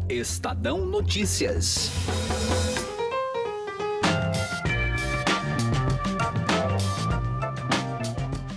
Estadão Notícias.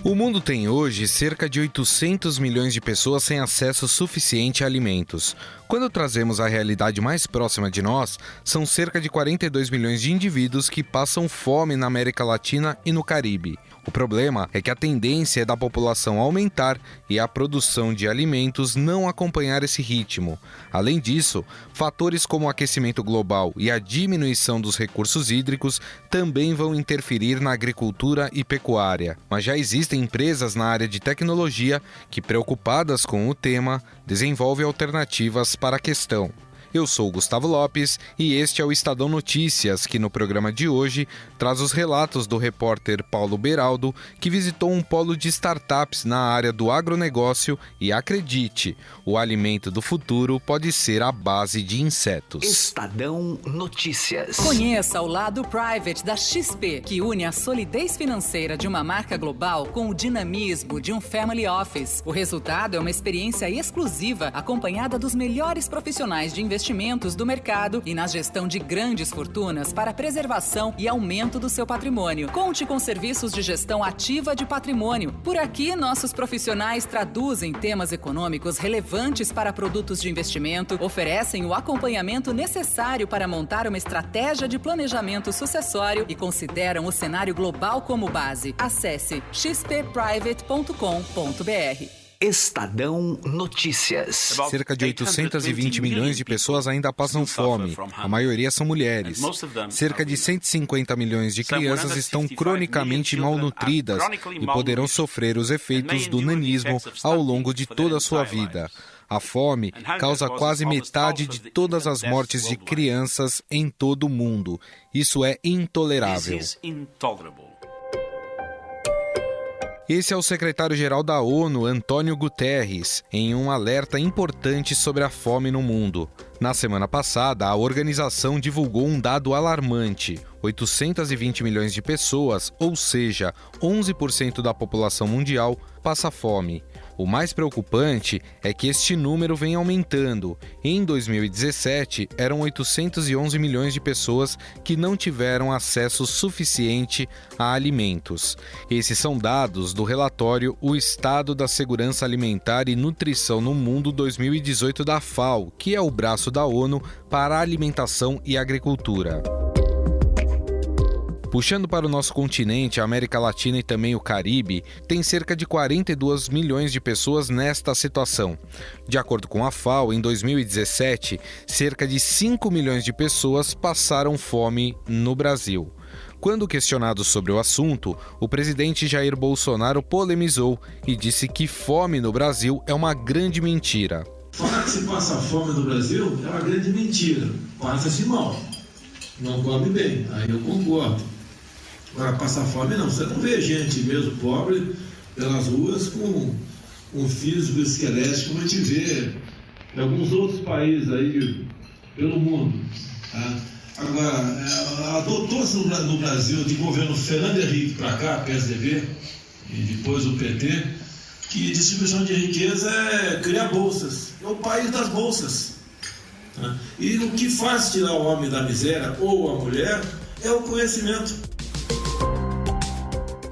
O mundo tem hoje cerca de 800 milhões de pessoas sem acesso suficiente a alimentos. Quando trazemos a realidade mais próxima de nós, são cerca de 42 milhões de indivíduos que passam fome na América Latina e no Caribe. O problema é que a tendência é da população aumentar e a produção de alimentos não acompanhar esse ritmo. Além disso, fatores como o aquecimento global e a diminuição dos recursos hídricos também vão interferir na agricultura e pecuária. Mas já existem empresas na área de tecnologia que, preocupadas com o tema, desenvolvem alternativas para a questão. Eu sou Gustavo Lopes e este é o Estadão Notícias, que no programa de hoje traz os relatos do repórter Paulo Beraldo, que visitou um polo de startups na área do agronegócio e, acredite, o alimento do futuro pode ser a base de insetos. Estadão Notícias. Conheça o lado private da XP, que une a solidez financeira de uma marca global com o dinamismo de um family office. O resultado é uma experiência exclusiva acompanhada dos melhores profissionais de investimentos do mercado e na gestão de grandes fortunas para preservação e aumento do seu patrimônio. Conte com serviços de gestão ativa de patrimônio. Por aqui, nossos profissionais traduzem temas econômicos relevantes para produtos de investimento, oferecem o acompanhamento necessário para montar uma estratégia de planejamento sucessório e consideram o cenário global como base. Acesse xpprivate.com.br. Estadão Notícias. Cerca de 820 milhões de pessoas ainda passam fome. A maioria são mulheres. Cerca de 150 milhões de crianças estão cronicamente malnutridas e poderão sofrer os efeitos do nanismo ao longo de toda a sua vida. A fome causa quase metade de todas as mortes de crianças em todo o mundo. Isso é intolerável. Esse é o secretário-geral da ONU, Antônio Guterres, em um alerta importante sobre a fome no mundo. Na semana passada, a organização divulgou um dado alarmante. 820 milhões de pessoas, ou seja, 11% da população mundial, passa fome. O mais preocupante é que este número vem aumentando. Em 2017, eram 811 milhões de pessoas que não tiveram acesso suficiente a alimentos. Esses são dados do relatório O Estado da Segurança Alimentar e Nutrição no Mundo 2018 da FAO, que é o braço da ONU para a alimentação e agricultura. Puxando para o nosso continente, a América Latina e também o Caribe, tem cerca de 42 milhões de pessoas nesta situação. De acordo com a FAO, em 2017, cerca de 5 milhões de pessoas passaram fome no Brasil. Quando questionado sobre o assunto, o presidente Jair Bolsonaro polemizou e disse que fome no Brasil é uma grande mentira. Falar que se passa fome no Brasil é uma grande mentira. Passa-se mal. Não come bem. Aí eu concordo. Agora, passar fome não. Você não vê gente mesmo pobre pelas ruas com um físico esquelético como a gente vê em alguns outros países aí pelo mundo. Tá? Agora, adotou-se no Brasil de governo Fernando Henrique para cá, PSDB, e depois o PT, que distribuição de riqueza é criar bolsas. É o país das bolsas. Tá? E o que faz tirar o homem da miséria ou a mulher é o conhecimento.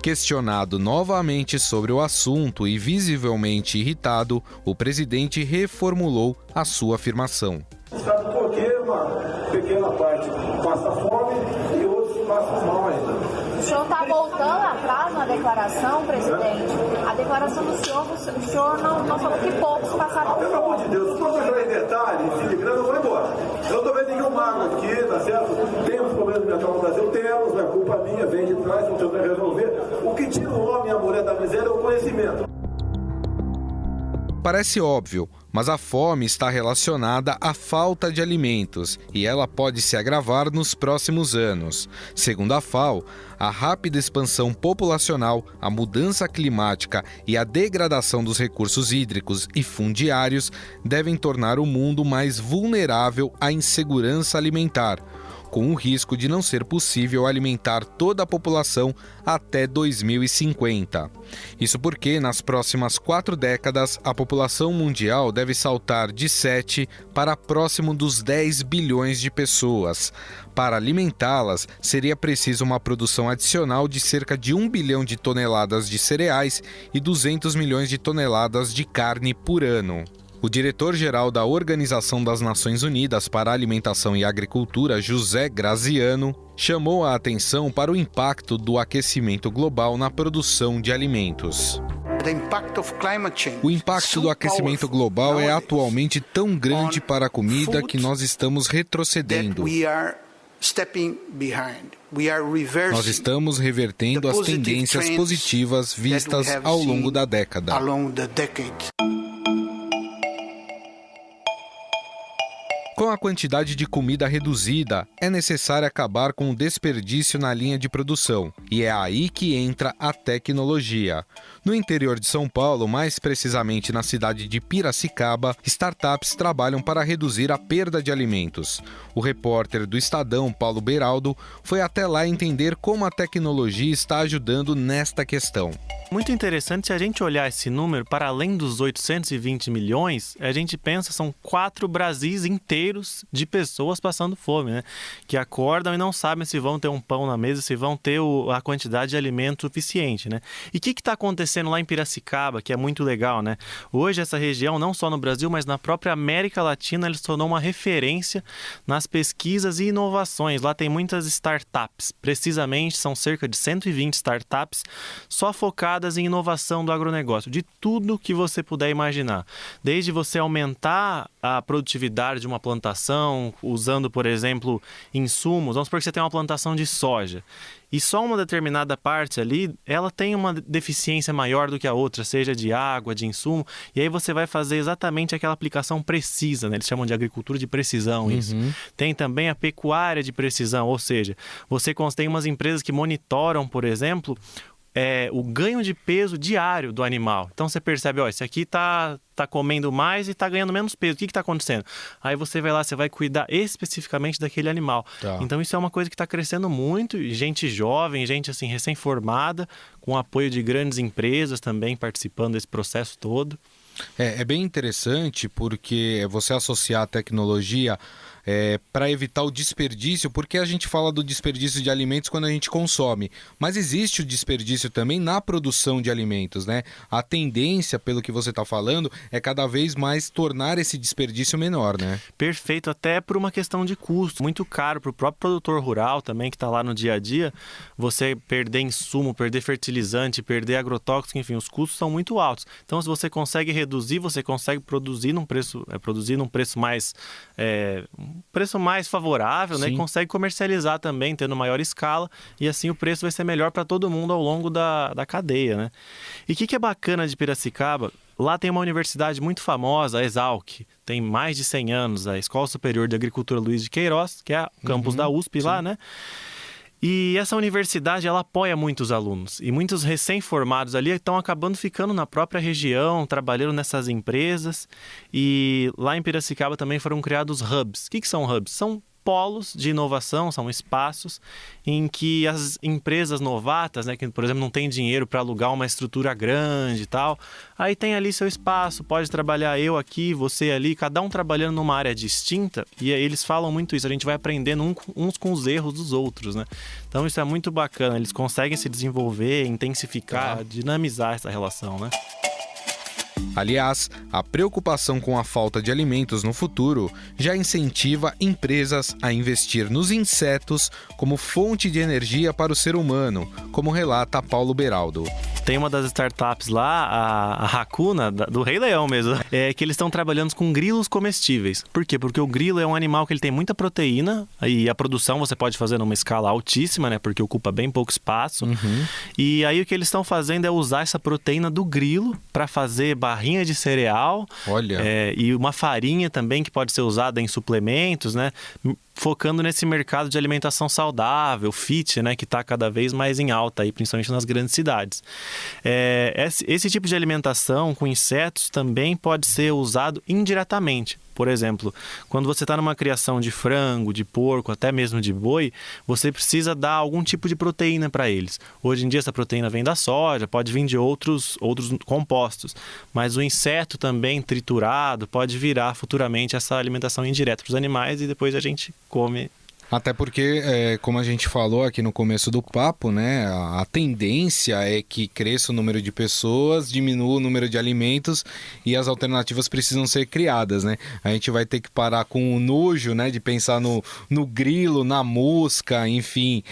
Questionado novamente sobre o assunto e visivelmente irritado, o presidente reformulou a sua afirmação. Sabe por que uma pequena parte passa fome e outros passam mal ainda? O senhor está voltando atrás na declaração, presidente? A declaração do senhor, o senhor não falou que poucos passaram fome. Pelo amor de Deus, se for entrar em detalhe, em filigrana, eu vou embora. Eu não estou vendo nenhum mago aqui, tá certo? Temos problemas mentais no Brasil, temos, não é culpa minha, vem de trás, não tentando resolver. O que tira o homem e a mulher da miséria é o conhecimento. Parece óbvio, mas a fome está relacionada à falta de alimentos e ela pode se agravar nos próximos anos. Segundo a FAO, a rápida expansão populacional, a mudança climática e a degradação dos recursos hídricos e fundiários devem tornar o mundo mais vulnerável à insegurança alimentar. com o risco de não ser possível alimentar toda a população até 2050. Isso porque, nas próximas 4 décadas, a população mundial deve saltar de 7 para próximo dos 10 bilhões de pessoas. Para alimentá-las, seria preciso uma produção adicional de cerca de 1 bilhão de toneladas de cereais e 200 milhões de toneladas de carne por ano. O diretor-geral da Organização das Nações Unidas para a Alimentação e Agricultura, José Graziano, chamou a atenção para o impacto do aquecimento global na produção de alimentos. O impacto do aquecimento global é atualmente tão grande para a comida que nós estamos retrocedendo. Nós estamos revertendo as tendências positivas vistas ao longo da década. Com a quantidade de comida reduzida, é necessário acabar com o desperdício na linha de produção, e é aí que entra a tecnologia. No interior de São Paulo, mais precisamente na cidade de Piracicaba, startups trabalham para reduzir a perda de alimentos. O repórter do Estadão, Paulo Beraldo, foi até lá entender como a tecnologia está ajudando nesta questão. Muito interessante, se a gente olhar esse número para além dos 820 milhões, a gente pensa são 4 Brasis inteiros de pessoas passando fome, né? Que acordam e não sabem se vão ter um pão na mesa, se vão ter a quantidade de alimento suficiente, né? E o que está acontecendo lá em Piracicaba, que é muito legal, né? Hoje essa região, não só no Brasil, mas na própria América Latina, ela se tornou uma referência nas pesquisas e inovações. Lá tem muitas startups, precisamente são cerca de 120 startups só focadas em inovação do agronegócio, de tudo que você puder imaginar. Desde você aumentar a produtividade de uma plantação, usando, por exemplo, insumos. Vamos supor que você tem uma plantação de soja. E só uma determinada parte ali, ela tem uma deficiência maior do que a outra, seja de água, de insumo, e aí você vai fazer exatamente aquela aplicação precisa, né? Eles chamam de agricultura de precisão isso. Tem também a pecuária de precisão, ou seja, você tem umas empresas que monitoram, por exemplo, o ganho de peso diário do animal. Então você percebe, esse aqui tá comendo mais e tá ganhando menos peso. O que está acontecendo? Aí você vai lá, você vai cuidar especificamente daquele animal. Tá. Então isso é uma coisa que está crescendo muito. Gente jovem, gente assim recém-formada, com apoio de grandes empresas também participando desse processo todo. É bem interessante porque você associar a tecnologia para evitar o desperdício, porque a gente fala do desperdício de alimentos quando a gente consome, mas existe o desperdício também na produção de alimentos, né? A tendência, pelo que você está falando, é cada vez mais tornar esse desperdício menor, né? Perfeito, até por uma questão de custo, muito caro para o próprio produtor rural também, que está lá no dia a dia, você perder insumo, perder fertilizante, perder agrotóxico, enfim, os custos são muito altos. Então, se você consegue reduzir, você consegue produzir num preço mais favorável, né? E consegue comercializar também, tendo maior escala, e assim o preço vai ser melhor para todo mundo ao longo da cadeia, né? E o que é bacana de Piracicaba? Lá tem uma universidade muito famosa, a Exalc, tem mais de 100 anos, a Escola Superior de Agricultura Luiz de Queiroz, que é o campus da USP lá, né? E essa universidade, ela apoia muitos alunos. E muitos recém-formados ali estão acabando ficando na própria região, trabalhando nessas empresas. E lá em Piracicaba também foram criados hubs. O que são hubs? São polos de inovação, são espaços em que as empresas novatas, né, que, por exemplo, não tem dinheiro para alugar uma estrutura grande e tal, aí tem ali seu espaço, pode trabalhar eu aqui, você ali, cada um trabalhando numa área distinta, e aí eles falam muito isso, a gente vai aprendendo uns com os erros dos outros, né? Então isso é muito bacana, eles conseguem se desenvolver, intensificar, dinamizar essa relação, né? Aliás, a preocupação com a falta de alimentos no futuro já incentiva empresas a investir nos insetos como fonte de energia para o ser humano, como relata Paulo Beraldo. Tem uma das startups lá, a Hakuna, do Rei Leão mesmo, que eles estão trabalhando com grilos comestíveis. Por quê? Porque o grilo é um animal que ele tem muita proteína e a produção você pode fazer numa escala altíssima, né? Porque ocupa bem pouco espaço. E aí o que eles estão fazendo é usar essa proteína do grilo para fazer barrinha de cereal. Olha. E uma farinha também que pode ser usada em suplementos, né? Focando nesse mercado de alimentação saudável, fit, né, que está cada vez mais em alta, aí, principalmente nas grandes cidades. Esse tipo de alimentação com insetos também pode ser usado indiretamente. Por exemplo, quando você está numa criação de frango, de porco, até mesmo de boi, você precisa dar algum tipo de proteína para eles. Hoje em dia essa proteína vem da soja, pode vir de outros compostos, mas o inseto também triturado pode virar futuramente essa alimentação indireta para os animais e depois a gente come. Até porque, como a gente falou aqui no começo do papo, né, a tendência é que cresça o número de pessoas, diminua o número de alimentos e as alternativas precisam ser criadas, né? A gente vai ter que parar com o nojo, né, de pensar no grilo, na mosca, enfim,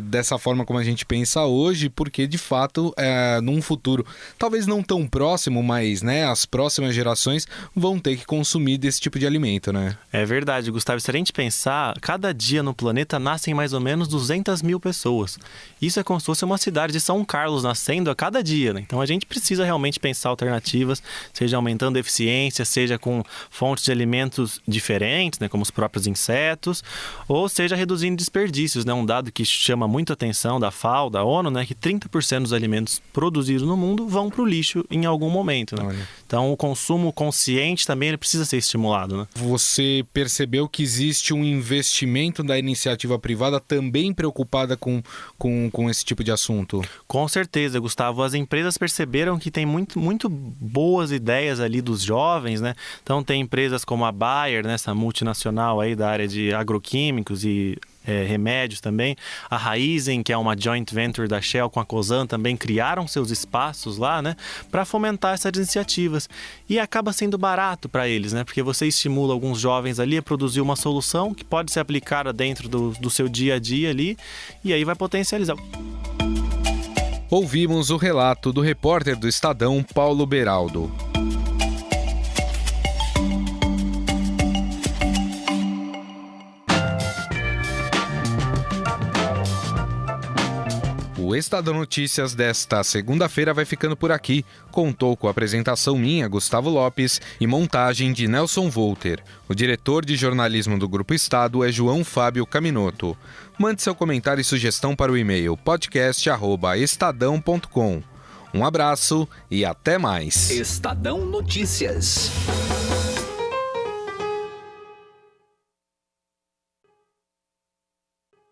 dessa forma como a gente pensa hoje, porque de fato, num futuro, talvez não tão próximo, mas, né, as próximas gerações vão ter que consumir desse tipo de alimento, né? É verdade, Gustavo. Se a gente pensar, cada dia no planeta nascem mais ou menos 200 mil pessoas. Isso é como se fosse uma cidade de São Carlos nascendo a cada dia, né? Então a gente precisa realmente pensar alternativas, seja aumentando a eficiência, seja com fontes de alimentos diferentes, né, como os próprios insetos, ou seja reduzindo desperdícios, né? Um dado que chama muito a atenção da FAO, da ONU, né, que 30% dos alimentos produzidos no mundo vão para o lixo em algum momento, né? Então o consumo consciente também ele precisa ser estimulado, né? Você percebeu que existe um investimento da iniciativa privada também preocupada com esse tipo de assunto? Com certeza, Gustavo. As empresas perceberam que tem muito boas ideias ali dos jovens, né? Então tem empresas como a Bayer, né? Essa multinacional aí da área de agroquímicos e remédios também. A Raízen, que é uma joint venture da Shell com a Cosan, também criaram seus espaços lá, né, para fomentar essas iniciativas. E acaba sendo barato para eles, né, porque você estimula alguns jovens ali a produzir uma solução que pode ser aplicada dentro do seu dia a dia ali, e aí vai potencializar. Ouvimos o relato do repórter do Estadão, Paulo Beraldo. O Estadão Notícias desta segunda-feira vai ficando por aqui. Contou com a apresentação minha, Gustavo Lopes, e montagem de Nelson Volter. O diretor de jornalismo do Grupo Estado é João Fábio Caminoto. Mande seu comentário e sugestão para o e-mail podcast@estadão.com. Um abraço e até mais. Estadão Notícias.